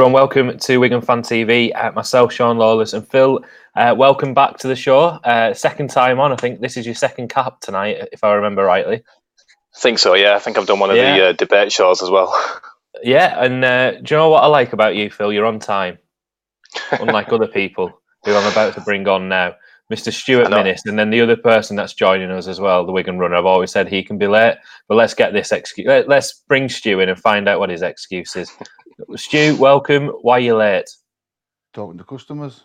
everyone, welcome to Wigan Fan TV. Myself, Sean Lawless, and Phil. Welcome back to the show. Second time on. I think this is your second cap tonight, if I remember rightly. I think so, yeah. I think I've done one of the debate shows as well. Yeah, and do you know what I like about you, Phil? You're on time. Unlike other people who I'm about to bring on now. Mr. Stuart Minnis, and then the other person that's joining us as well, the Wigan Runner. I've always said he can be late, but let's get this excuse. Let's bring Stu in and find out what his excuse is. Stu, welcome. Why are you late? Talking to customers.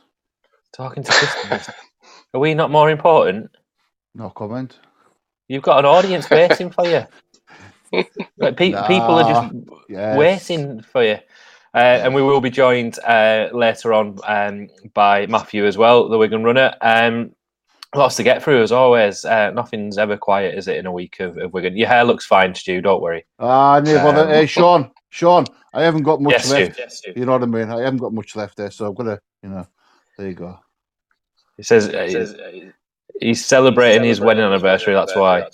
Talking to customers. Are we not more important? No comment. You've got an audience waiting for you. People are just waiting for you. And we will be joined later on by Matthew as well, the Wigan Runner. Lots to get through as always. Nothing's ever quiet, is it, in a week of Wigan? Your hair looks fine, Stu. Don't worry. Hey, Sean, I haven't got much left. Yes, Stu. You know what I mean? I haven't got much left there, so I'm gonna, there you go. He says he's celebrating his wedding anniversary. That's why.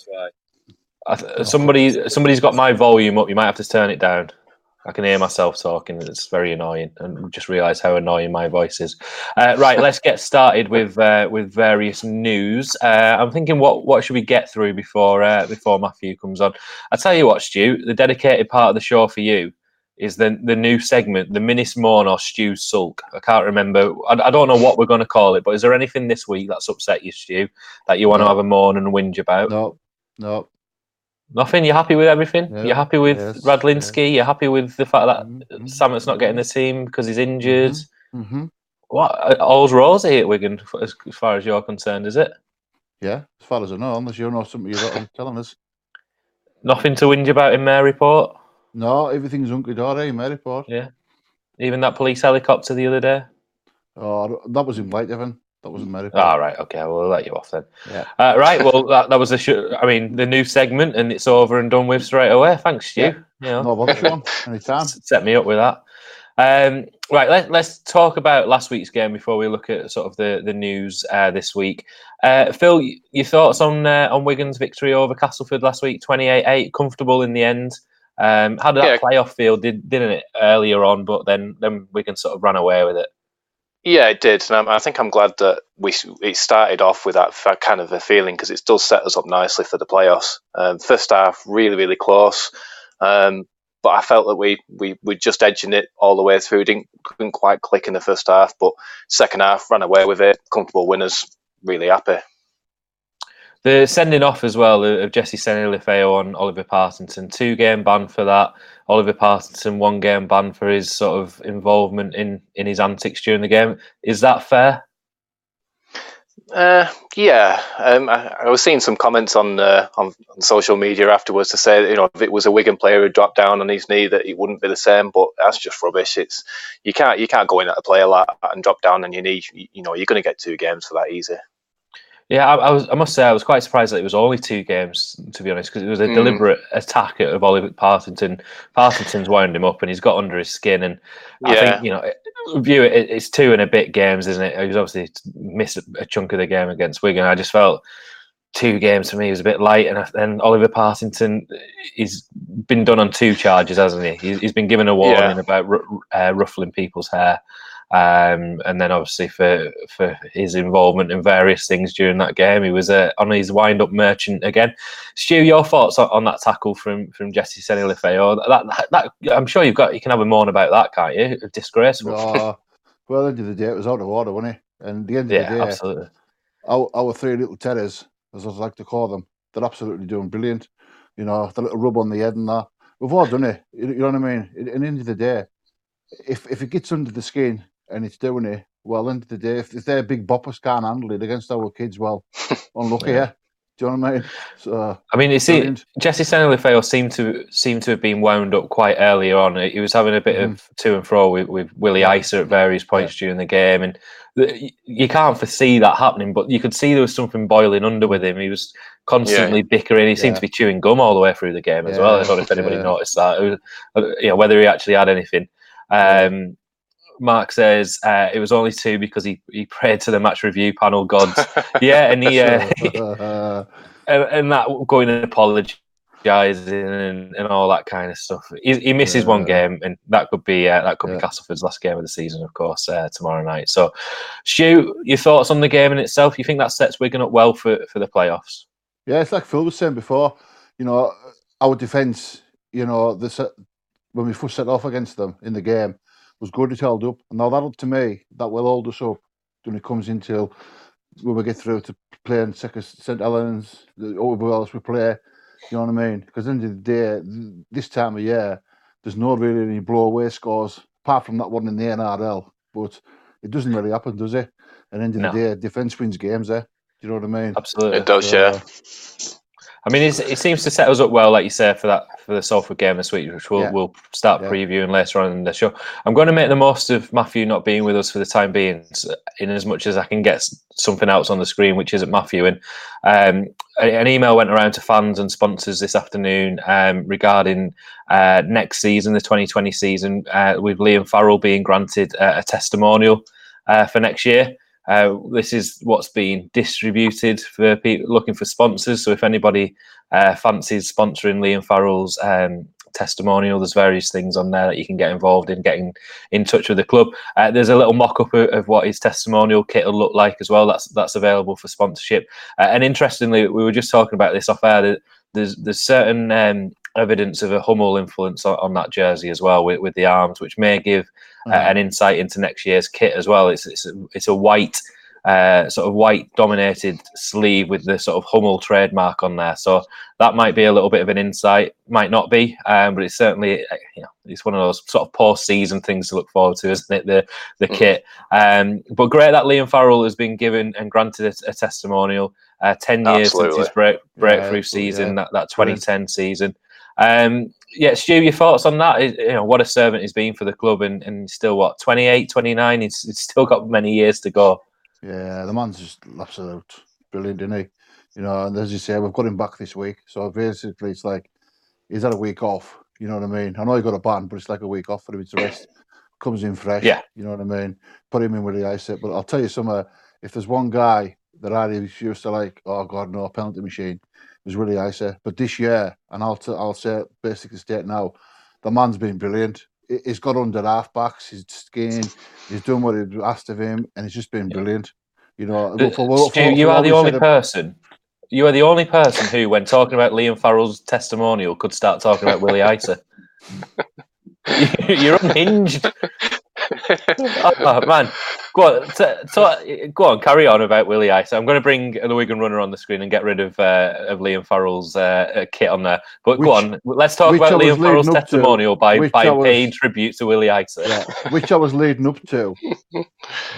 Somebody's got my volume up. You might have to turn it down. I can hear myself talking. It's very annoying, and just realised how annoying my voice is. Right, let's get started with various news. I'm thinking, what should we get through before Matthew comes on? I tell you what, Stu, the dedicated part of the show for you is the new segment, the Minnis, Moan or Stu's Sulk. I can't remember. I don't know what we're going to call it, but is there anything this week that's upset you, Stu, that you want to have a moan and whinge about? No. Nothing? You're happy with everything? Yeah, you're happy with Radlinski? Yeah. You're happy with the fact that Sammett's not getting the team because he's injured? Mm-hmm. What? All's rosy at Wigan, as far as you're concerned, is it? Yeah, as far as I know, unless you know something you're not telling us. Nothing to whinge about in Mare Report? No, everything's hunky-dory in Mare Report. Yeah. Even that police helicopter the other day? Oh, that was in Whitehaven. That wasn't Mare Report. All right, okay, we'll let you off then. Yeah. Right, well, that was the new segment, and it's over and done with straight away. Thanks, Stu. Yeah. No bother, Sean. Anytime. Set me up with that. Right, let's talk about last week's game before we look at sort of the news this week. Phil, your thoughts on Wigan's victory over Castleford last week, 28-8, comfortable in the end. How did that playoff feel? Didn't it earlier on, but then Wigan sort of ran away with it? Yeah, it did, and I think I'm glad that it started off with that kind of a feeling, because it does set us up nicely for the playoffs. First half, really, really close, but I felt that we just edging it all the way through. Couldn't quite click in the first half, but second half ran away with it. Comfortable winners, really happy. The sending off as well of Jesse Senilifeo on Oliver Partington, 2-game ban for that. Oliver Partington, 1-game ban for his sort of involvement in his antics during the game. Is that fair? Yeah. I was seeing some comments on social media afterwards to say, if it was a Wigan player who dropped down on his knee, that it wouldn't be the same. But that's just rubbish. You can't go in at a player like that and drop down on your knee. You're going to get 2 games for that easy. Yeah, I must say I was quite surprised that it was only 2 games, to be honest, because it was a deliberate attack of Oliver Partington. Partington's wound him up and he's got under his skin, and I think it's 2 and a bit games, isn't it? He was obviously missed a chunk of the game against Wigan. I just felt 2 games for me was a bit light, and then Oliver Partington, he's been done on 2 charges, hasn't he? He's been given a warning about ruffling people's hair. And then obviously for his involvement in various things during that game, he was on his wind-up merchant again. Stu, your thoughts on that tackle from Jesse Senilifeo? That I'm sure you can have a moan about that, can't you? Disgraceful. Well, at the end of the day, it was out of order, wasn't it? And at the end of the day, absolutely. Our 3 little terrors, as I like to call them, they're absolutely doing brilliant. The little rub on the head and that. We've all done it. You know what I mean? At the end of the day, if it gets under the skin and it's doing it, well, at the end of the day, if their big boppers can't handle it against our kids, well, unlucky, yeah. Do you know what I mean? So, Jesse Senilifeo seemed to have been wound up quite early on. He was having a bit of to and fro with Willie Iser at various points during the game, and you can't foresee that happening, but you could see there was something boiling under with him. He was constantly bickering. He seemed to be chewing gum all the way through the game as well. I don't know if anybody noticed that. It was, whether he actually had anything. Mark says it was only 2 because he prayed to the match review panel gods. And he and that going and apology and all that kind of stuff. He misses one game, and that could be Castleford's last game of the season, of course, tomorrow night. So, Stu, your thoughts on the game in itself? You think that sets Wigan up well for the playoffs? Yeah, it's like Phil was saying before. Our defence, when we first set off against them in the game, was good. It held up. And now to me, that will hold us up when it comes into when we get through to playing St Helens, whoever else we play. You know what I mean? Because at the end of the day, this time of year, there's not really any blow-away scores, apart from that one in the NRL. But it doesn't really happen, does it? At the end of the day, defence wins games, Do you know what I mean? Absolutely. It does, yeah. I mean, it seems to set us up well, like you say, for the Salford game this week, which we'll start previewing later on in the show. I'm going to make the most of Matthew not being with us for the time being, in as much as I can get something else on the screen, which isn't Matthew. And an email went around to fans and sponsors this afternoon regarding next season, the 2020 season, with Liam Farrell being granted a testimonial for next year. This is what's being distributed for people looking for sponsors. So if anybody fancies sponsoring Liam Farrell's testimonial, there's various things on there that you can get involved in, getting in touch with the club. There's a little mock-up of what his testimonial kit will look like as well. That's available for sponsorship. And interestingly, we were just talking about this off air. There's certain evidence of a Hummel influence on that jersey as well, with the arms, which may give an insight into next year's kit as well. It's a white, sort of white dominated sleeve with the sort of Hummel trademark on there. So that might be a little bit of an insight, might not be, but it's certainly, it's one of those sort of post-season things to look forward to, isn't it? The kit. But great that Liam Farrell has been given and granted a testimonial. 10 years since his breakthrough season, that 2010 season. Stu, your thoughts on that? What a servant he's been for the club, and still 28, 29. He's still got many years to go. Yeah, the man's just absolute brilliant, isn't he? And as you say, we've got him back this week. So basically, it's like he's had a week off. You know what I mean? I know he got a ban, but it's like a week off for him to rest. Comes in fresh. Yeah. You know what I mean? Put him in with the ice. But I'll tell you something. If there's one guy that I used to like, oh God, no, penalty machine, it was really icy. But this year, and I'll say basically state now, the man's been brilliant. He's got under half backs, he's skiing, he's done what he asked of him, and he's just been brilliant. You are the only person. You are the only person who, when talking about Liam Farrell's testimonial, could start talking about Willie Isa. You're unhinged. Oh man, go on, carry on about Willie Isa. I'm going to bring the Wigan Runner on the screen and get rid of Liam Farrell's kit on there. But go on, let's talk about Liam Farrell's testimonial by paying tribute to Willie Isa. Yeah, which I was leading up to.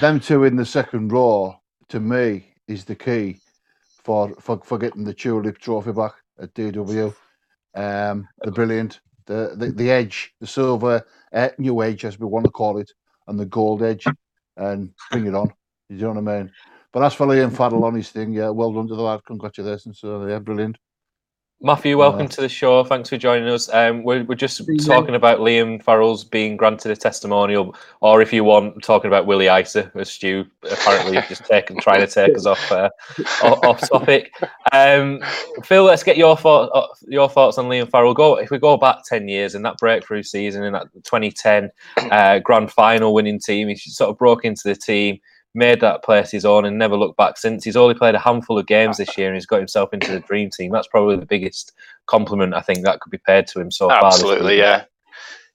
Them two in the second row, to me, is the key for getting the Tulip Trophy back at DW. They're brilliant. The edge, the silver new edge, as we want to call it, and the gold edge, and bring it on. You know what I mean? But as for Liam Farrell on his thing, well done to the lad. Congratulations. So brilliant. Matthew, welcome to the show. Thanks for joining us. We're just talking about Liam Farrell's being granted a testimonial, or if you want, talking about Willie Isa, as Stu apparently just trying to take us off topic. Phil, let's get your thoughts on Liam Farrell. If we go back 10 years in that breakthrough season, in that 2010 grand final winning team, he sort of broke into the team, made that place his own, and never looked back since. He's only played a handful of games this year, and he's got himself into the dream team. That's probably the biggest compliment I think that could be paid to him so far. Absolutely, yeah.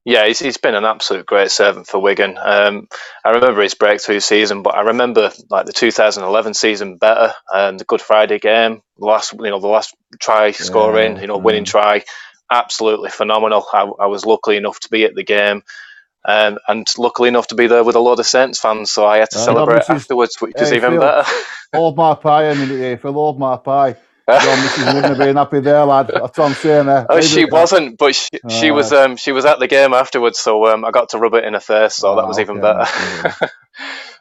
Yeah, he's been an absolute great servant for Wigan. I remember his breakthrough season, but I remember like the 2011 season better, and the Good Friday game, the last try scoring, winning try, absolutely phenomenal. I was lucky enough to be at the game. And luckily enough to be there with a lot of Saints fans, so I had to celebrate afterwards, which is even better. Hold my pie a minute here, Phil. Hold my pie. Your missus wouldn't have been happy there, lad. That's what I'm saying. Oh, she wasn't, but she was at the game afterwards, so I got to rub it in her face, so that was even better.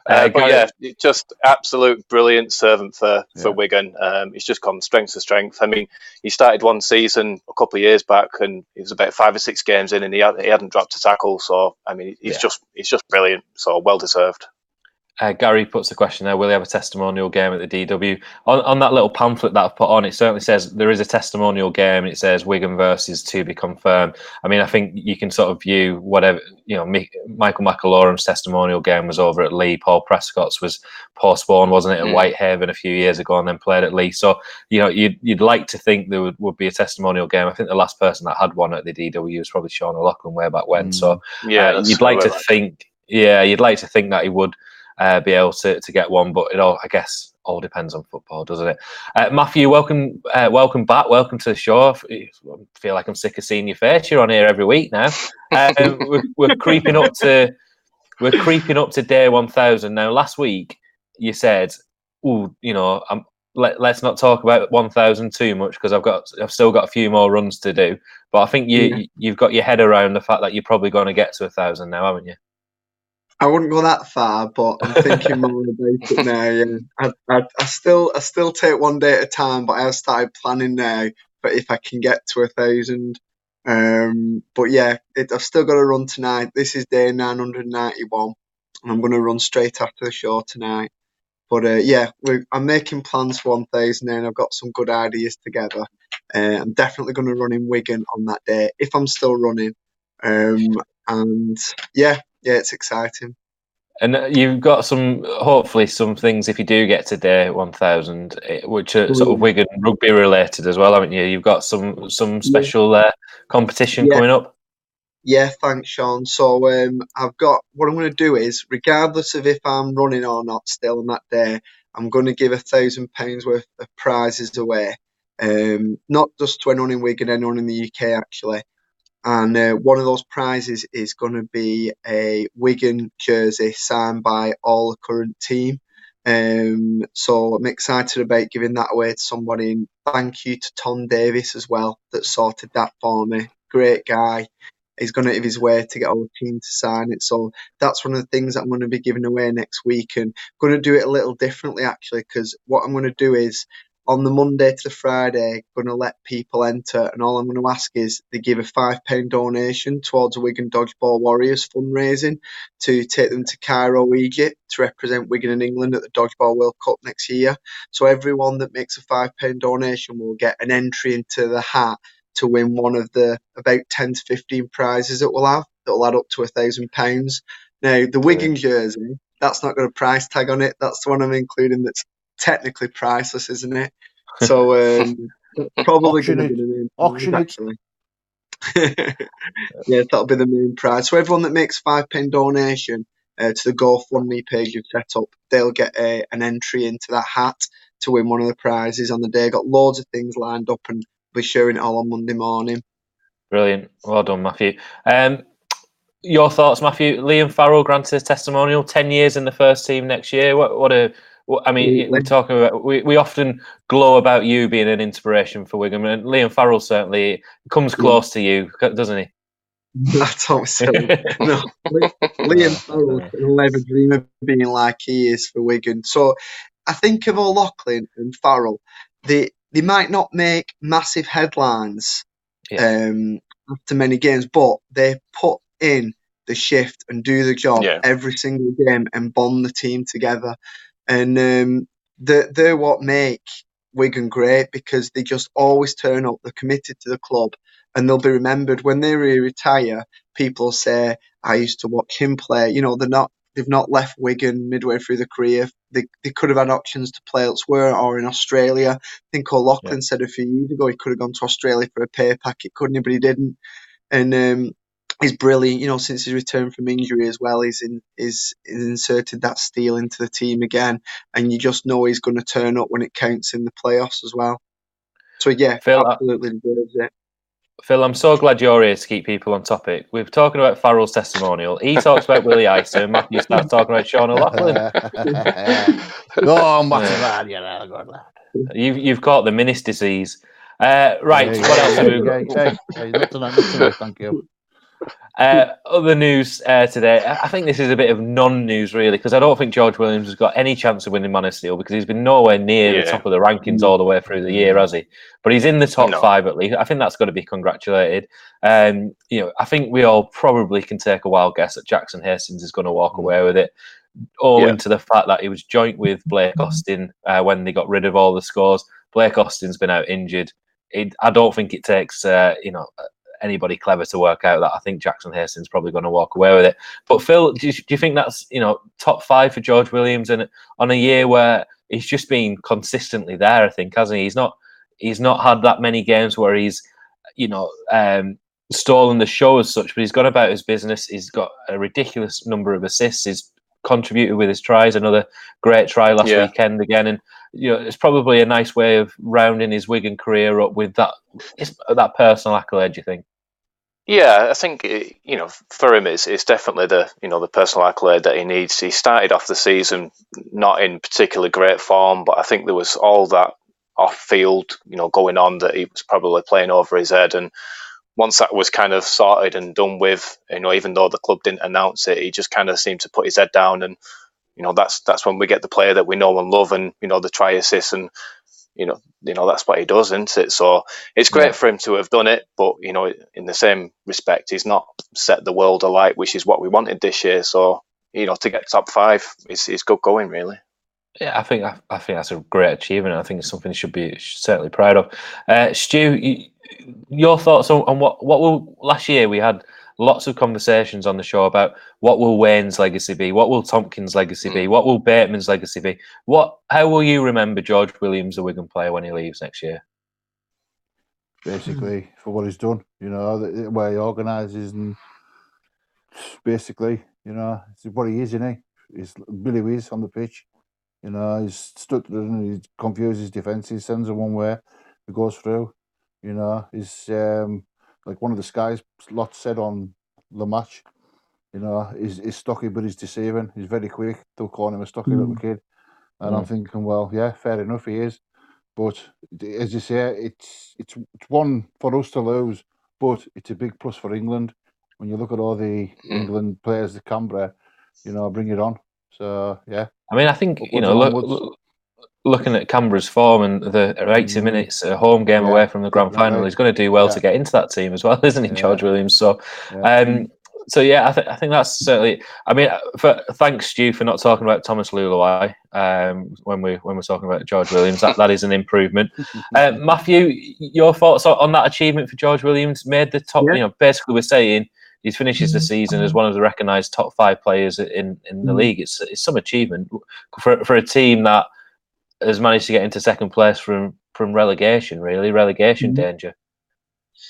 But yeah, just absolute brilliant servant for Wigan. He's just come strength to strength. I mean, he started one season a couple of years back, and he was about 5 or 6 games in, and he hadn't dropped a tackle. So I mean, he's just brilliant. So well deserved. Gary puts the question there, will he have a testimonial game at the DW? On that little pamphlet that I've put on, it certainly says there is a testimonial game. It says Wigan versus to be confirmed. I mean, I think you can sort of view whatever, Michael McAloram's testimonial game was over at Lee. Paul Prescott's was postponed, wasn't it, at Whitehaven a few years ago and then played at Lee. So, you'd like to think there would be a testimonial game. I think the last person that had one at the DW was probably Sean O'Loughlin way back when. So you'd like to think, you'd like to think that he would be able to get one, but it all, I guess, all depends on football, doesn't it? Matthew, welcome back, welcome to the show. I feel like I'm sick of seeing your face. You're on here every week now. We're creeping up to day 1,000 now. Last week you said, let's not talk about 1,000 too much because I've still got a few more runs to do. But I think you've got your head around the fact that you're probably going to get to 1,000 now, haven't you? I wouldn't go that far, but I'm thinking more about it now. Yeah. I still take one day at a time, but I have started planning now for if I can get to 1,000. But yeah, I've still got to run tonight. This is day 991, and I'm going to run straight after the show tonight. But I'm making plans for 1,000 now, and I've got some good ideas together. I'm definitely going to run in Wigan on that day if I'm still running. It's exciting. And you've got hopefully some things if you do get to day 1,000, which are sort of Wigan rugby related as well, haven't you? You've got some special competition coming up. Yeah, thanks, Sean. So I've got what I'm going to do is, regardless of if I'm running or not, still on that day, I'm going to give £1,000 worth of prizes away. Not just to anyone in Wigan, anyone in the UK actually. And one of those prizes is going to be a Wigan jersey signed by all the current team. So I'm excited about giving that away to somebody. And thank you to Tom Davis as well that sorted that for me. Great guy. He's going to give his way to get our team to sign it. So that's one of the things that I'm going to be giving away next week. And I'm going to do it a little differently, actually, because what I'm going to do is on the Monday to the Friday, I'm going to let people enter. And all I'm going to ask is they give a £5 donation towards the Wigan Dodgeball Warriors fundraising to take them to Cairo, Egypt, to represent Wigan and England at the Dodgeball World Cup next year. So everyone that makes a £5 donation will get an entry into the hat to win one of the about 10 to 15 prizes that we'll have that will add up to £1,000. Now, the Wigan jersey, that's not got a price tag on it. That's the one I'm including that's technically priceless, isn't it? So probably going to be the main prize, actually. Yeah, that'll be the main prize. So everyone that makes a £5 donation to the GoFundMe page you've set up, they'll get an entry into that hat to win one of the prizes on the day. Got loads of things lined up and be sharing it all on Monday morning. Brilliant. Well done, Matthew. Your thoughts, Matthew? Liam Farrell granted a testimonial, 10 years in the first team next year. We're talking about, we often glow about you being an inspiration for Wigan, and Liam Farrell certainly comes close to you, doesn't he? That's always silly. No, Liam Farrell will never dream of being like he is for Wigan. So I think of O'Loughlin and Farrell, they might not make massive headlines after many games, but they put in the shift and do the job every single game and bond the team together. And they're what make Wigan great because they just always turn up. They're committed to the club and they'll be remembered. When they retire, people say, I used to watch him play. They've not left Wigan midway through the career. They could have had options to play elsewhere or in Australia. I think O'Loughlin said a few years ago he could have gone to Australia for a pay packet, couldn't he? But he didn't. And he's brilliant. Since his return from injury as well, he's inserted that steel into the team again. And you just know he's going to turn up when it counts in the playoffs as well. So, yeah, Phil, absolutely deserves it. Phil, I'm so glad you're here to keep people on topic. We're talking about Farrell's testimonial. He talks about Willie Isa, and Matthew starts talking about Sean O'Loughlin. Go on, lad. You've caught the Minnis disease. Right, what else have we got? Not tonight, thank you. Other news today. I think this is a bit of non-news, really, because I don't think George Williams has got any chance of winning Man of Steel because he's been nowhere near the top of the rankings all the way through the year, has he? But he's in the top 5 at least. I think that's got to be congratulated. I think we all probably can take a wild guess that Jackson Hastings is going to walk away with it. owing to the fact that he was joint with Blake Austin when they got rid of all the scores. Blake Austin's been out injured. I don't think it takes anybody clever to work out that. I think Jackson Hastings probably going to walk away with it. But Phil, do you think that's top 5 for George Williams, and on a year where he's just been consistently there? I think, hasn't he? He's not had that many games where he's stolen the show as such, but he's gone about his business. He's got a ridiculous number of assists. He's contributed with his tries. Another great try last weekend again, and it's probably a nice way of rounding his Wigan career up with that personal accolade. Do you think? Yeah, I think for him, it's definitely the personal accolade that he needs. He started off the season not in particularly great form, but I think there was all that off-field, going on that he was probably playing over his head. And once that was kind of sorted and done with, even though the club didn't announce it, he just kind of seemed to put his head down. And that's when we get the player that we know and love, and the try assist, and that's what he does, isn't it? So it's great for him to have done it, but in the same respect, he's not set the world alight, which is what we wanted this year. So to get top 5 is good going, really. Yeah, I think that's a great achievement. I think it's something he should be certainly proud of. Stu, your thoughts on what will last year we had lots of conversations on the show about what will Wayne's legacy be, what will Tomkins' legacy be, what will Bateman's legacy be. How will you remember George Williams, the Wigan player, when he leaves next year? Basically, for what he's done, the way he organises, and basically, it's what he is, isn't he? He's Billy Whiz on the pitch. He's stuck and he confuses defences, sends them one way, he goes through. He's like one of the Sky's lot said on the match. He's stocky, but he's deceiving. He's very quick. They'll call him a stocky little kid. And I'm thinking, well, yeah, fair enough, he is. But as you say, it's one for us to lose, but it's a big plus for England. When you look at all the England players, the Canberra, bring it on. So, yeah. I mean, I think, looking at Canberra's form and the 80 minutes, a home game away from the grand final, he's going to do well to get into that team as well, isn't he, George Williams? So, I think that's certainly. I mean, thanks, Stu, for not talking about Thomas Luluai when we're talking about George Williams. That is an improvement. Matthew, your thoughts on that achievement for George Williams? Made the top. Basically, we're saying he finishes the season as one of the recognised top 5 players in the league. It's some achievement for a team that has managed to get into second place from relegation. Really, relegation danger.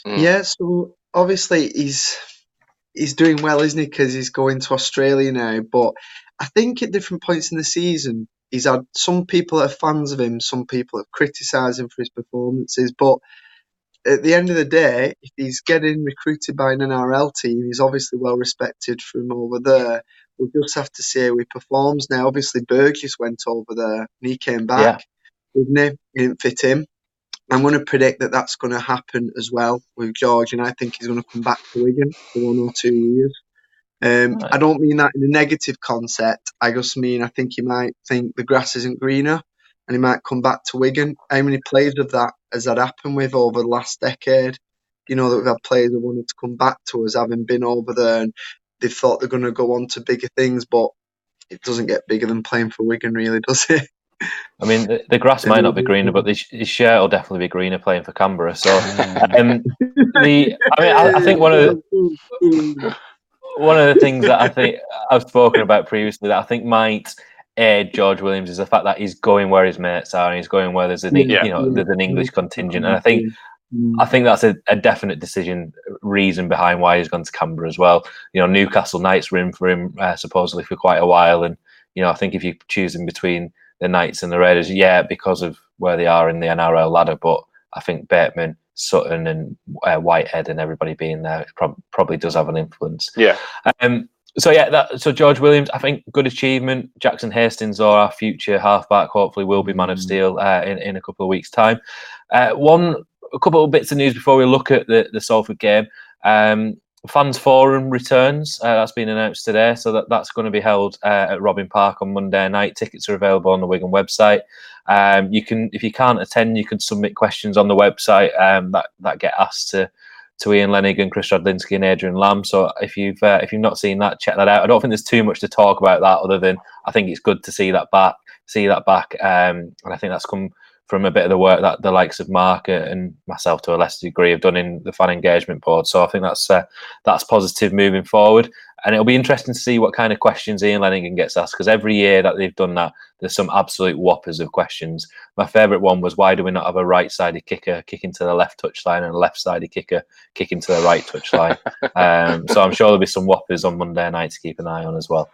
Yeah. So obviously he's doing well, isn't he? Because he's going to Australia now. But I think at different points in the season, he's had some people that are fans of him, some people have criticised him for his performances. But at the end of the day, if he's getting recruited by an NRL team, he's obviously well respected from over there. We'll just have to see how he performs now. Obviously, Burgess went over there and he came back, didn't he? He didn't fit in. I'm going to predict that that's going to happen as well with George, and I think he's going to come back to Wigan for 1 or 2 years. I don't mean that in a negative concept. I just mean I think he might think the grass isn't greener, and he might come back to Wigan. How many players of that has that happened with over the last decade? That we've had players that wanted to come back to us, having been over there, and they've thought they're going to go on to bigger things, but it doesn't get bigger than playing for Wigan, really, does it? I mean, the grass might not be greener, but his shirt will definitely be greener playing for Canberra. So, I think one of the things that I think I've spoken about previously that I think might aid George Williams is the fact that he's going where his mates are and he's going where there's an there's an English contingent, and I think that's a definite reason behind why he's gone to Canberra as well. Newcastle Knights were in for him supposedly for quite a while, and I think if you choose him between the Knights and the Raiders, because of where they are in the NRL ladder, but I think Bateman, Sutton and Whitehead and everybody being there probably does have an influence. So George Williams, I think good achievement. Jackson Hastings, or our future halfback, hopefully will be Man of Steel in a couple of weeks' time. A couple of bits of news before we look at the Salford game. Fans Forum returns. That's been announced today, so that's going to be held at Robin Park on Monday night. Tickets are available on the Wigan website. You can, if you can't attend, you can submit questions on the website that get asked to to Ian Lennigan, Chris Radlinski, and Adrian Lamb. So if you've not seen that, check that out. I don't think there's too much to talk about that, other than I think it's good to see that back. And I think that's come from a bit of the work that the likes of Mark and myself to a lesser degree have done in the fan engagement board. So I think that's positive moving forward. And it'll be interesting to see what kind of questions Ian Lennigan gets asked, because every year that they've done that, there's some absolute whoppers of questions. My favourite one was, why do we not have a right-sided kicker kicking to the left touchline and a left-sided kicker kicking to the right touchline? So I'm sure there'll be some whoppers on Monday night to keep an eye on as well.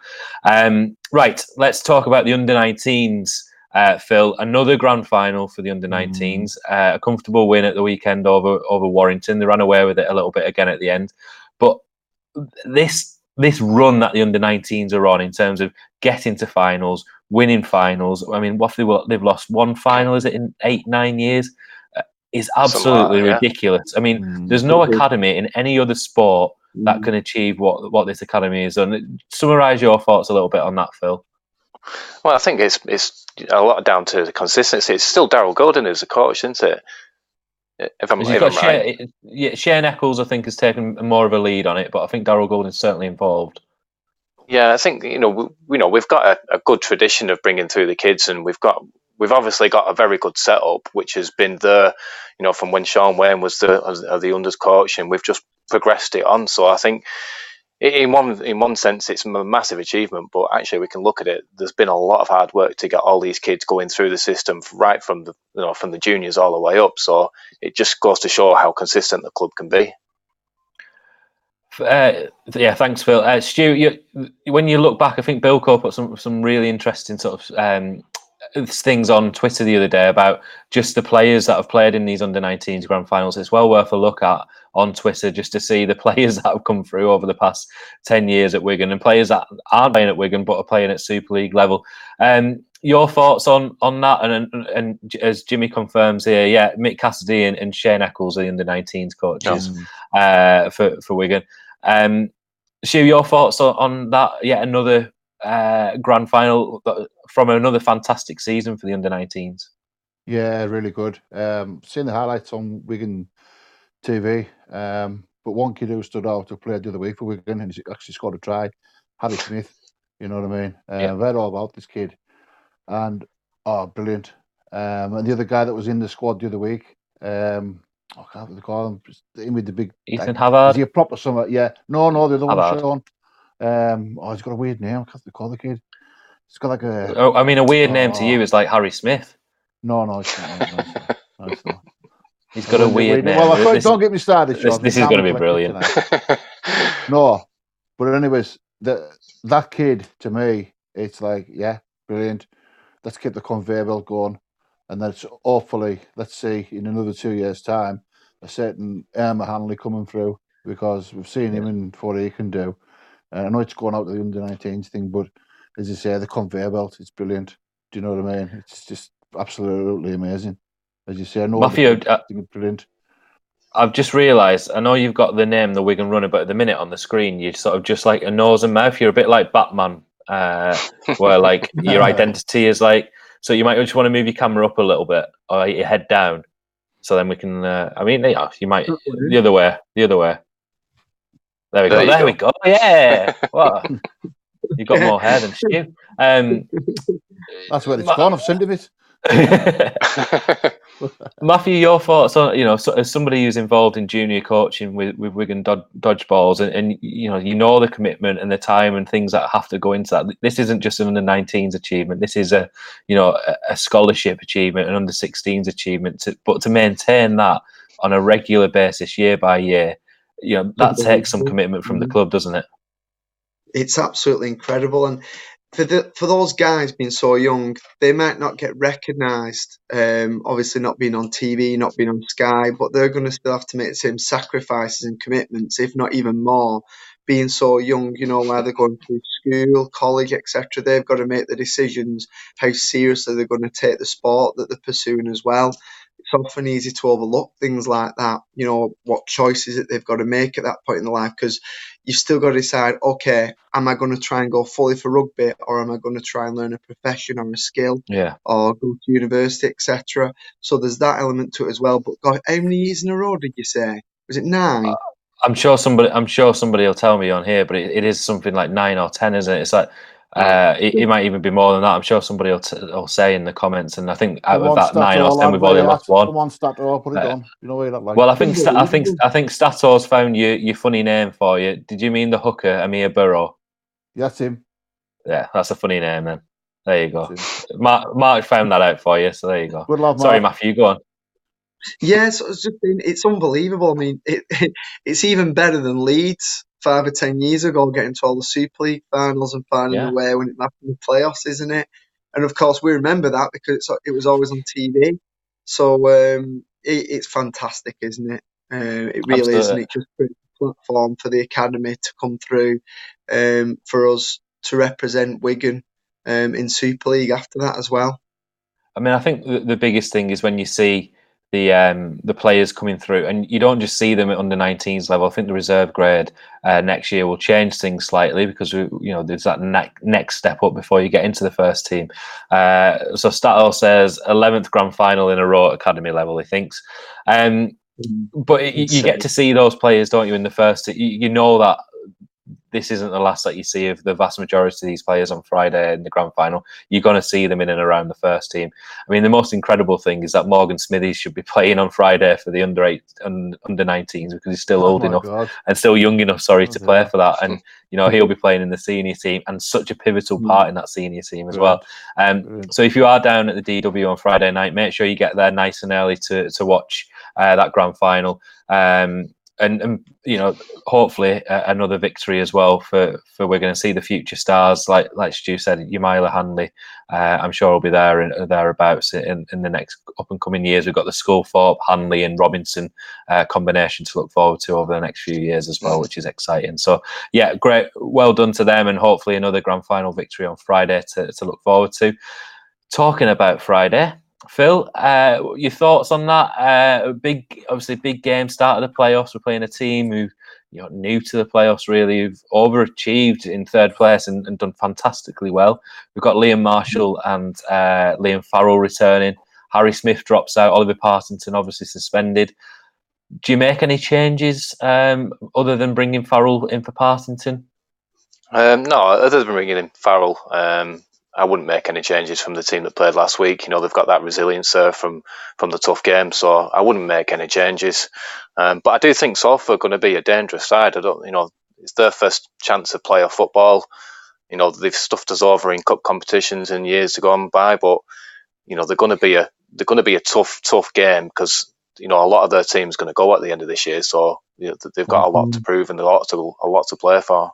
Right, let's talk about the under-19s. Phil, another grand final for the under-19s. A comfortable win at the weekend over Warrington. They ran away with it a little bit again at the end. But this run that the under-19s are on in terms of getting to finals, winning finals. I mean, they've lost one final, is it, in 8-9 years? Is absolutely ridiculous. I mean, there's no academy in any other sport that can achieve what this academy has done. Summarise your thoughts a little bit on that, Phil. Well, I think it's a lot down to the consistency. It's still Daryl Golden who's the coach, isn't it? If I'm right. Shane Eccles, I think, has taken more of a lead on it, but I think Daryl Golden's certainly involved. Yeah, I think we've got a good tradition of bringing through the kids, and we've obviously got a very good setup, which has been there, from when Sean Wayne was the unders coach, and we've just progressed it on. So I think, in one sense, it's a massive achievement, but actually we can look at it. There's been a lot of hard work to get all these kids going through the system, right from the juniors all the way up. So it just goes to show how consistent the club can be. Thanks, Phil. Stu, when you look back, I think Bilko put some really interesting sort of things on Twitter the other day about just the players that have played in these under-19s grand finals. It's well worth a look at on Twitter just to see the players that have come through over the past 10 years at Wigan, and players that aren't playing at Wigan but are playing at Super League level. Your thoughts on that? And as Jimmy confirms here, Mick Cassidy and Shane Eccles are the under-19s coaches for Wigan. Stu, your thoughts on that? Yet another grand final from another fantastic season for the under-19s. Yeah, really good. Seeing the highlights on Wigan TV, but one kid who stood out who played the other week for Wigan and he actually scored a try, Harry Smith. You know what I mean? Read all about this kid, and brilliant. And the other guy that was in the squad the other week, I can't really call him. Him with the big Ethan Havard. Is he a proper summer? Yeah. No, the other Havard. one, Sean. He's got a weird name. I can't call the kid. He's got like a. A weird name to you is like Harry Smith. No, it's not. He's got a weird name. Well, don't get me started, Sean. This is going to be brilliant. No, but anyways, that kid to me, it's like, brilliant. Let's keep the conveyor belt going, and then hopefully, let's see in another 2 years' time, a certain Emma Hanley coming through, because we've seen him in what he can do. I know it's going out to the under-19s thing, but as you say, the conveyor belt, it's brilliant. Do you know what I mean? It's just absolutely amazing. As you say, I know Matthew, brilliant. I've just realised, I know you've got the name, the Wigan Runner, but at the minute on the screen, you're sort of just like a nose and mouth. You're a bit like Batman, where like your identity is like. So you might just want to move your camera up a little bit, or your head down, so then we can. You might the other way. There we go. There we go. Yeah. What? You've got more hair than Stu. That's where it's gone. I've sent him it. Matthew, your thoughts on, as somebody who's involved in junior coaching with Wigan dodgeballs, and you the commitment and the time and things that have to go into that. This isn't just an under-19s achievement. This is a scholarship achievement, an under-16s achievement. But to maintain that on a regular basis, year by year, that takes some commitment from the club, doesn't it? It's absolutely incredible, and for those guys being so young, they might not get recognised. Obviously, not being on TV, not being on Sky, but they're going to still have to make the same sacrifices and commitments, if not even more. Being so young, while they're going through school, college, etc., they've got to make the decisions how seriously they're going to take the sport that they're pursuing as well. It's often easy to overlook things like that, what choices that they've got to make at that point in their life, because you've still got to decide, okay, am I going to try and go fully for rugby, or am I going to try and learn a profession or a skill, or go to university, etc. So there's that element to it as well. But God, how many years in a row did you say? Was it 9? I'm sure somebody will tell me on here, but it is something like 9 or 10, isn't it? It's like it might even be more than that. I'm sure somebody will say in the comments, and I think out Come of on, that 9 or Stato, 10, lad, we've where only you at? lost one. Come on, Stato, put it on. You know where that like. Well, I think Unbelievable. Stato's found your funny name for you. Did you mean the hooker, Amir Burrow? That's him. Yeah, that's a funny name then. There you go. That's him. Mark found that out for you, so there you go. Good lad, Sorry, Mark. Matthew, go on. Yes, it's unbelievable. I mean, it's even better than Leeds 5 or 10 years ago getting to all the Super League finals and finding a Yeah, way when it happened in the playoffs, isn't it? And of course, we remember that because it was always on TV. So it's fantastic, isn't it? It really is, and absolutely. it just creates a platform for the academy to come through, for us to represent Wigan in Super League after that as well. I mean, I think the biggest thing is when you see the players coming through, and you don't just see them at under 19s level. I think the reserve grade next year will change things slightly because there's that next step up before you get into the first team. So Stato says 11th grand final in a row at academy level. He thinks, but you get to see those players, don't you? In the first, you know that this isn't the last that you see of the vast majority of these players on Friday in the grand final. You're going to see them in and around the first team. I mean, the most incredible thing is that Morgan Smithies should be playing on Friday for the under 19s because he's still old enough and still young enough, to play for that. And he'll be playing in the senior team and such a pivotal part in that senior team as well. So if you are down at the DW on Friday night, make sure you get there nice and early to watch that grand final. And hopefully another victory as well for Wigan and see the future stars like Stu said, Yamila Hanley. I'm sure will be there and thereabouts in the next up and coming years. We've got the Sculthorpe, Hanley, and Robinson combination to look forward to over the next few years as well, which is exciting. So yeah, great, well done to them, and hopefully another grand final victory on Friday to look forward to. Talking about Friday, Phil, your thoughts on that? Obviously big game, start of the playoffs. We're playing a team who, new to the playoffs, really, who've overachieved in third place and done fantastically well. We've got Liam Marshall and Liam Farrell returning. Harry Smith drops out. Oliver Partington obviously suspended. Do you make any changes other than bringing Farrell in for Partington? No, other than bringing in Farrell, I wouldn't make any changes from the team that played last week. They've got that resilience there from the tough game, so I wouldn't make any changes. But I do think Salford are going to be a dangerous side. It's their first chance of playoff football. They've stuffed us over in cup competitions in years gone by, but they're going to be a tough game because a lot of their team's going to go at the end of this year, so they've got a lot to prove and a lot to play for.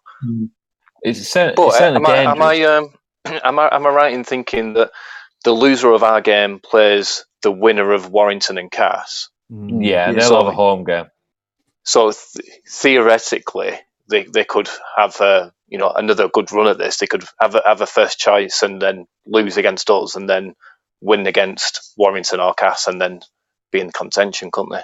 It's certainly dangerous. Am I right in thinking that the loser of our game plays the winner of Warrington and Cass? Yeah, they'll have a home game. So theoretically, they could have another good run at this. They could have a first choice and then lose against us, and then win against Warrington or Cass, and then be in contention, couldn't they?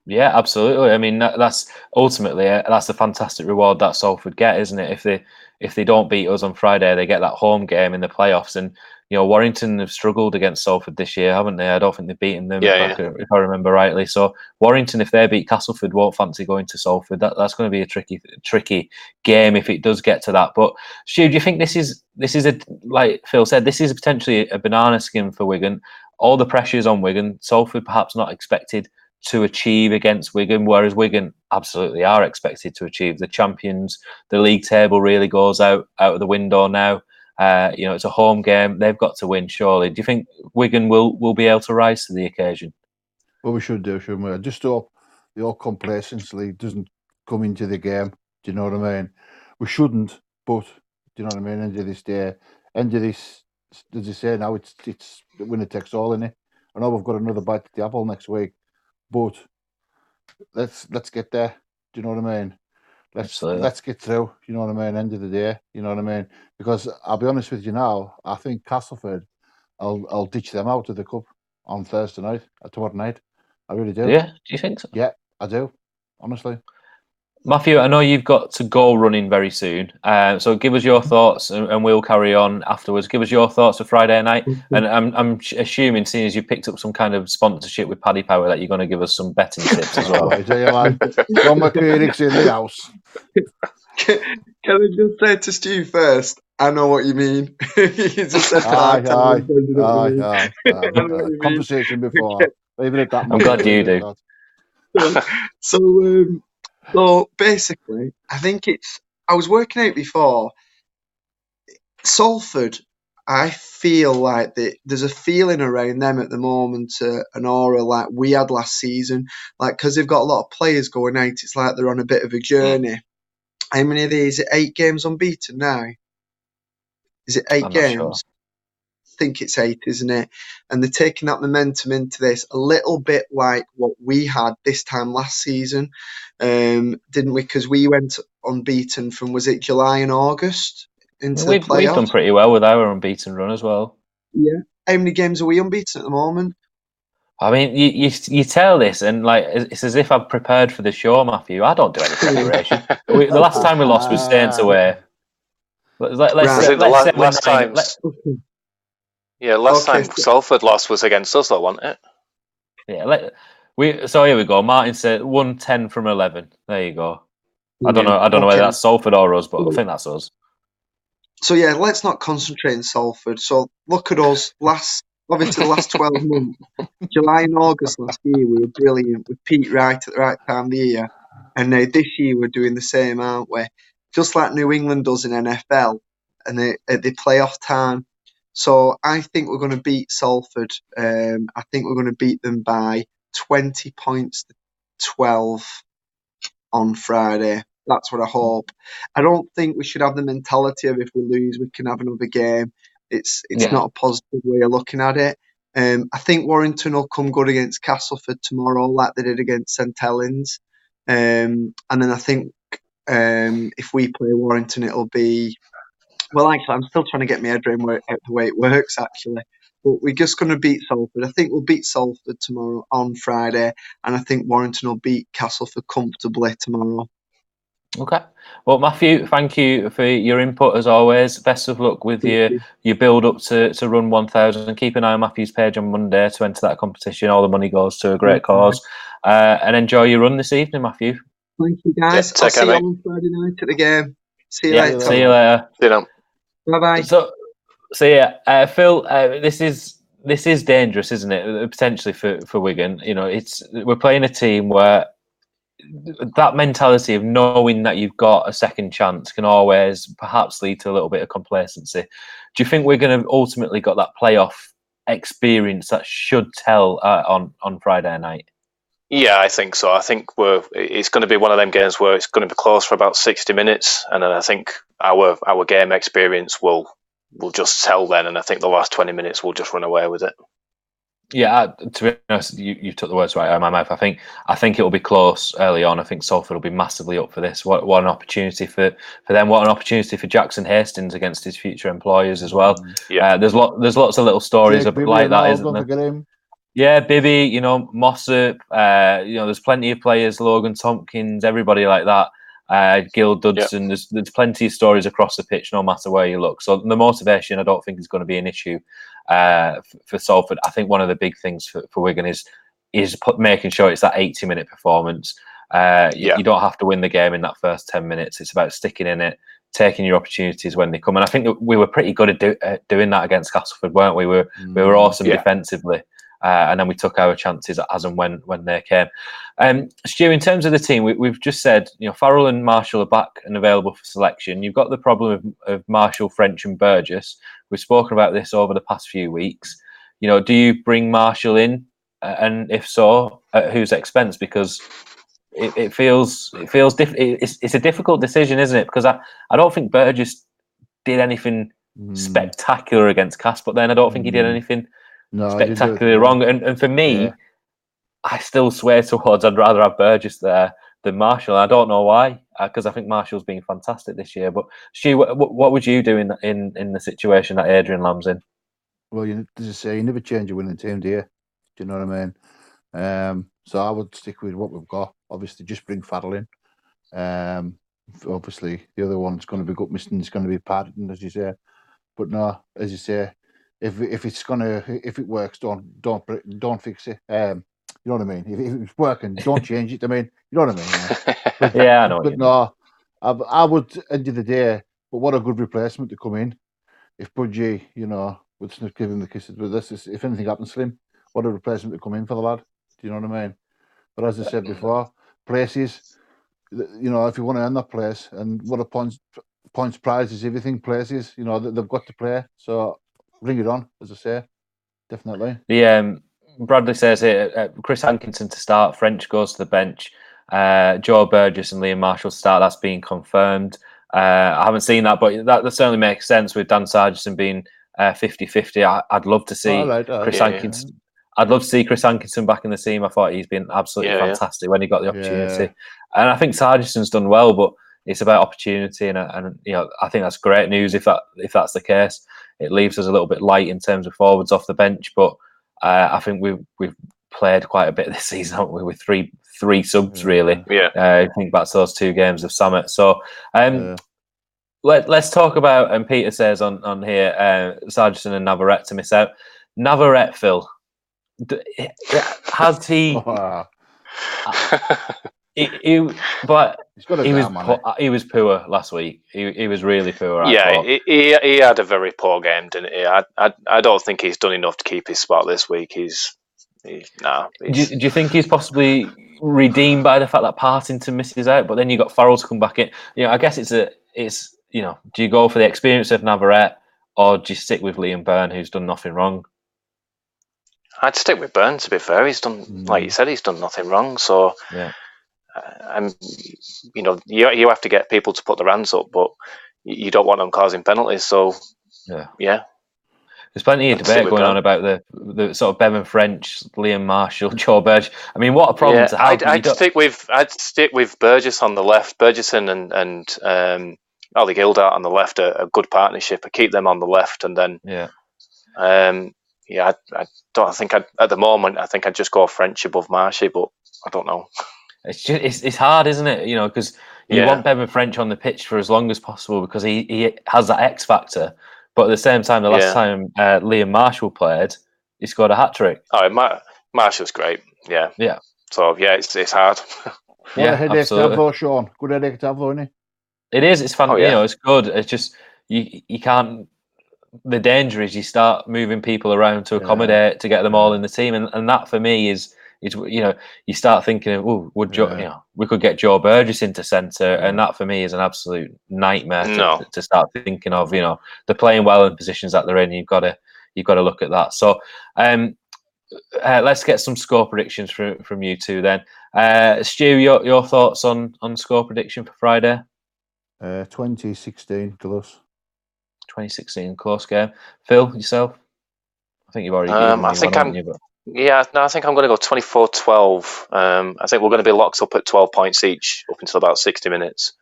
Yeah, absolutely. I mean, that's ultimately that's a fantastic reward that Salford get, isn't it? If they don't beat us on Friday, they get that home game in the playoffs. And Warrington have struggled against Salford this year, haven't they? I don't think they've beaten them if I remember rightly. So Warrington, if they beat Castleford, won't fancy going to Salford. That's going to be a tricky game if it does get to that. But Stu, do you think this is a, like Phil said, this is potentially a banana skin for Wigan? All the pressures on Wigan. Salford perhaps not expected to achieve against Wigan, whereas Wigan absolutely are expected to achieve. The champions, the league table really goes out of the window now. It's a home game; they've got to win. Surely, do you think Wigan will be able to rise to the occasion? Well, we should do, shouldn't we? I just hope the old complacency doesn't come into the game. Do you know what I mean? We shouldn't, but do you know what I mean? End of this day, end of this, as you say now, it's the winner takes all in it. I know we've got another bite at the apple next week, but let's get there. Do you know what I mean? Let's get through. You know what I mean? End of the day, you know what I mean? Because I'll be honest with you now, I think Castleford, I'll ditch them out of the cup on Thursday night, tomorrow night. I really do. Yeah, do you think so? Yeah, I do. Honestly. Matthew, I know you've got to go running very soon, so give us your thoughts, and we'll carry on afterwards. Give us your thoughts for Friday night, and I'm assuming, seeing as you picked up some kind of sponsorship with Paddy Power, that you're going to give us some betting tips as well. I tell you, lad, John McCreary's in the house. Can I just say to Stu first? I know what you mean. You just said Aye. I know what you mean. Conversation before. Leave it at that. I'm glad you do. So basically, I think I was working out before. Salford, I feel like there's a feeling around them at the moment, an aura like we had last season. Like, because they've got a lot of players going out, it's like they're on a bit of a journey. How many of these? 8 games unbeaten now? Is it 8 games? Sure. I think it's 8, isn't it? And they're taking that momentum into this a little bit like what we had this time last season, didn't we? Because we went unbeaten from, was it July and August into the playoffs? We've done pretty well with our unbeaten run as well. Yeah. How many games are we unbeaten at the moment? I mean, you tell this, and like it's as if I've prepared for the show, Matthew. I don't do any preparation. The last time we lost was Saints away. Last time Salford lost was against us, though, wasn't it? Yeah. So here we go. Martin said 110 from 11. There you go. I don't know whether that's Salford or us, but I think that's us. So yeah, let's not concentrate on Salford. So look at us. Obviously, the last 12 months, July and August last year, we were brilliant. We peaked right at the right time of the year. And now this year, we're doing the same, aren't we? Just like New England does in NFL and at the playoff time. So I think we're going to beat Salford. I think we're going to beat them by 20 points to 12 on Friday. That's what I hope. I don't think we should have the mentality of if we lose, we can have another game. It's not a positive way of looking at it. I think Warrington will come good against Castleford tomorrow, like they did against St Helens. And then I think if we play Warrington, it'll be... Well, actually, I'm still trying to get my head around the way it works, actually. But we're just going to beat Salford. I think we'll beat Salford tomorrow on Friday. And I think Warrington will beat Castleford comfortably tomorrow. Okay. Well, Matthew, thank you for your input as always. Best of luck with your build up to run 1,000. And keep an eye on Matthew's page on Monday to enter that competition. All the money goes to a great cause. And enjoy your run this evening, Matthew. Thank you, guys. I'll see you on Friday night at the game. See you later. See you later. See you then. Bye bye. So yeah, Phil, this is dangerous, isn't it? Potentially for Wigan. You know, we're playing a team where that mentality of knowing that you've got a second chance can always perhaps lead to a little bit of complacency. Do you think we're going to ultimately got that playoff experience that should tell on Friday night? Yeah, I think so. I think it's going to be one of them games where it's going to be close for about 60 minutes, and then I think our game experience will just tell then, and I think the last 20 minutes we'll just run away with it. Yeah, to be honest, you took the words right out of my mouth. I think it will be close early on. I think Salford will be massively up for this. What an opportunity for them! What an opportunity for Jackson Hastings against his future employers as well. Yeah, there's lots of little stories like that, isn't there? Yeah, Bibby, M.O.S, there's plenty of players, Logan Tomkins, everybody like that. Gil Dudson, there's plenty of stories across the pitch, no matter where you look. So the motivation, I don't think, is going to be an issue for Salford. I think one of the big things for Wigan is making sure it's that 80-minute performance. You don't have to win the game in that first 10 minutes. It's about sticking in it, taking your opportunities when they come. And I think that we were pretty good at doing that against Castleford, weren't we? We were awesome defensively. And then we took our chances as and when they came. Stu, in terms of the team, we've just said, Farrell and Marshall are back and available for selection. You've got the problem of Marshall, French and Burgess. We've spoken about this over the past few weeks. Do you bring Marshall in? And if so, at whose expense? Because it feels it's a difficult decision, isn't it? Because I don't think Burgess did anything spectacular against Cass, but then I don't think he did anything spectacularly wrong. And for me, I still swear towards I'd rather have Burgess there than Marshall. I don't know why, because I think Marshall's been fantastic this year. But Stu, what would you do in the situation that Adrian Lamb's in? Well, as I say, you never change a winning team, do you? Do you know what I mean? So I would stick with what we've got. Obviously, just bring Farrell in. Obviously, the other one's going to be gut missing. It's going to be Partington, as you say. But no, as you say, if it works, don't fix it. You know what I mean? If it's working, don't change it. I mean, you know what I mean? But, yeah, I know. But no, I would end of the day. But what a good replacement to come in. If Budgie, would give him the kisses. But if anything happens to him, what a replacement to come in for the lad. Do you know what I mean? But as I said before, places. If you want to earn that place, and what a points prizes, everything places, they've got to play. So bring it on, as I say, definitely. Bradley says here, Chris Hankinson to start, French goes to the bench, Joe Burgess and Liam Marshall start. That's being confirmed. I haven't seen that, but that certainly makes sense with Dan Sargison being 50-50. I'd love to see Chris Hankinson. Yeah. I'd love to see Chris Hankinson back in the team. I thought he's been absolutely fantastic when he got the opportunity, and I think Sargison's done well. But it's about opportunity, and I think that's great news if that's the case. It leaves us a little bit light in terms of forwards off the bench, but I think we've played quite a bit this season, haven't we? With three subs really. Yeah. I think that's those 2 games of Summit. So. Let's talk about, and Peter says on here, Sargison and Navarrete to miss out. Navarrete, Phil, has he? He was poor last week. He was really poor. He had a very poor game, didn't he? I don't think he's done enough to keep his spot this week. Do you think he's possibly redeemed by the fact that Partington misses out? But then you got Farrell to come back in. I guess do you go for the experience of Navarrete, or do you stick with Liam Byrne, who's done nothing wrong? I'd stick with Byrne, to be fair. He's done, like you said, he's done nothing wrong. So, you have to get people to put their hands up, but you don't want them causing penalties. So, yeah. There's plenty of debate going on about the sort of Bevan French, Liam Marshall, Joe Burgess. I mean, what a problem to have. I'd stick with Burgess on the left. Burgesson and Ollie Gildart on the left, a good partnership. I keep them on the left, and then I don't think at the moment. I think I'd just go French above Marshy, but I don't know. It's hard, isn't it? Because you want Bevan French on the pitch for as long as possible because he has that X factor. But at the same time, the last time Liam Marshall played, he scored a hat trick. Oh, Marshall's great. Yeah. So it's hard. What a headache to have though, Sean. Good headache to have though, isn't it? It is. It's fun. It's good. It's just you can't. The danger is you start moving people around to accommodate to get them all in the team, and that for me is you start thinking of we could get Joe Burgess into centre, and that for me is an absolute nightmare to start thinking of. They're playing well in positions that they're in. You've got to look at that. So let's get some score predictions from you two then. Stu, your thoughts on score prediction for Friday? 2016 close. 2016 close game. Phil, yourself? I think you've already given me one, haven't you? I think I'm going to go 24-12. I think we're going to be locked up at 12 points each up until about 60 minutes,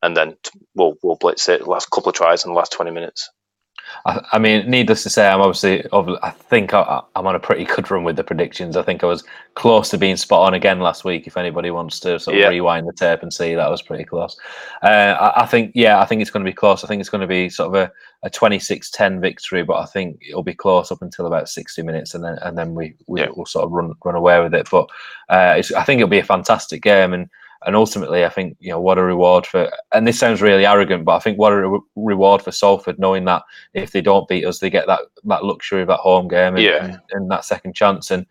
and then we'll blitz it. Last couple of tries in the last 20 minutes. I mean, needless to say, I think I'm on a pretty good run with the predictions. I think I was close to being spot on again last week. If anybody wants to sort of rewind the tape and see, that was pretty close. I think it's going to be close. I think it's going to be sort of a 26-10 victory, but I think it'll be close up until about 60 minutes, and then we'll sort of run away with it. But I think it'll be a fantastic game, and ultimately, I think, what a reward for, and this sounds really arrogant, but I think what a reward for Salford, knowing that if they don't beat us, they get that luxury of that home game and that second chance. And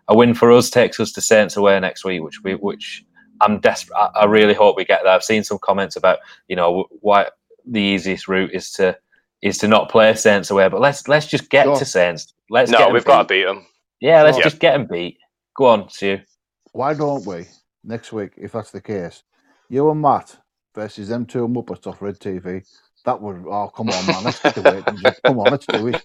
a win for us takes us to Saints away next week, which I'm desperate. I really hope we get there. I've seen some comments about, why the easiest route is to not play Saints away, but let's just get to Saints. We've got to beat them. Yeah, let's just get them beat. Go on, Stu. Why don't we? Next week, if that's the case, you and Matt versus them two Muppets off Red TV. That would, come on, man, let's get the weight. Come on, let's do it.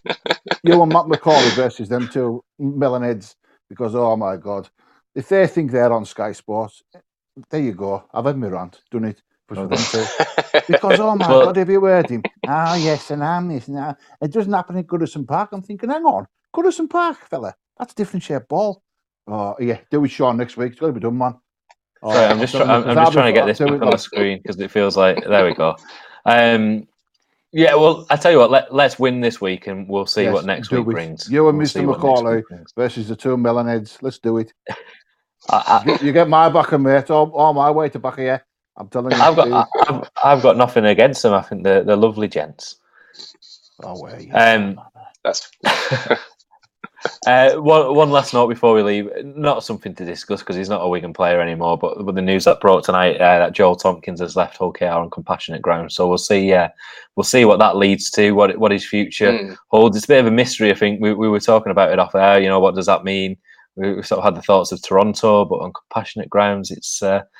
You and Matt McCauley versus them two melonheads, because, oh my God, if they think they're on Sky Sports, there you go. I've had my rant, done it. For them two. Because, oh my God, have you heard him? Yes, and I'm this. And it doesn't happen at Goodison Park. I'm thinking, hang on, Goodison Park, fella, that's a different shaped ball. Oh, yeah, do it, Sean, next week. It's got to be done, man. Sorry, I'm just trying to get this back on the screen because it feels like there we go. Yeah, well, I tell you what, let's win this week and we'll see what next week brings. You and Mr. Macaulay versus the two melonheads. Let's do it. You get my back, mate. All my way to back of you. I'm telling you. I've got nothing against them. I think they're lovely gents. Oh, where you? That's. One last note before we leave. Not something to discuss because he's not a Wigan player anymore. But with the news that broke tonight, that Joel Tomkins has left Hull KR on compassionate grounds. So we'll see. We'll see what that leads to. What his future holds. It's a bit of a mystery. I think we were talking about it off air. You know, what does that mean? We sort of had the thoughts of Toronto, but on compassionate grounds, it's an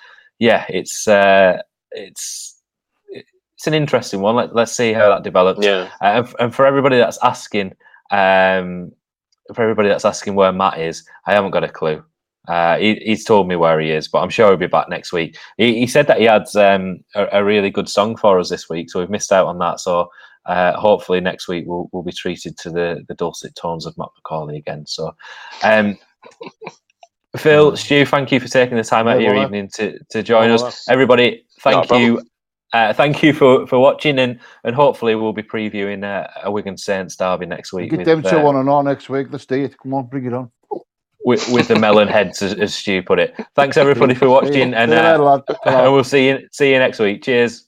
interesting one. Let's see how that develops. Yeah. And for everybody that's asking. For everybody that's asking where Matt is, I haven't got a clue. He's told me where he is, but I'm sure he'll be back next week. He said that he had a really good song for us this week, so we've missed out on that. So hopefully next week we'll be treated to the dulcet tones of Matt Macaulay again. So, Phil, Stu, thank you for taking the time out of your evening to join us. Everybody, thank you. Thank you for watching, and hopefully we'll be previewing a Wigan Saints derby next week. Get them 2-1-0 next week. Let's do it. Come on, bring it on. With the melon heads, as Stu put it. Thanks everybody for watching, and we'll see you next week. Cheers.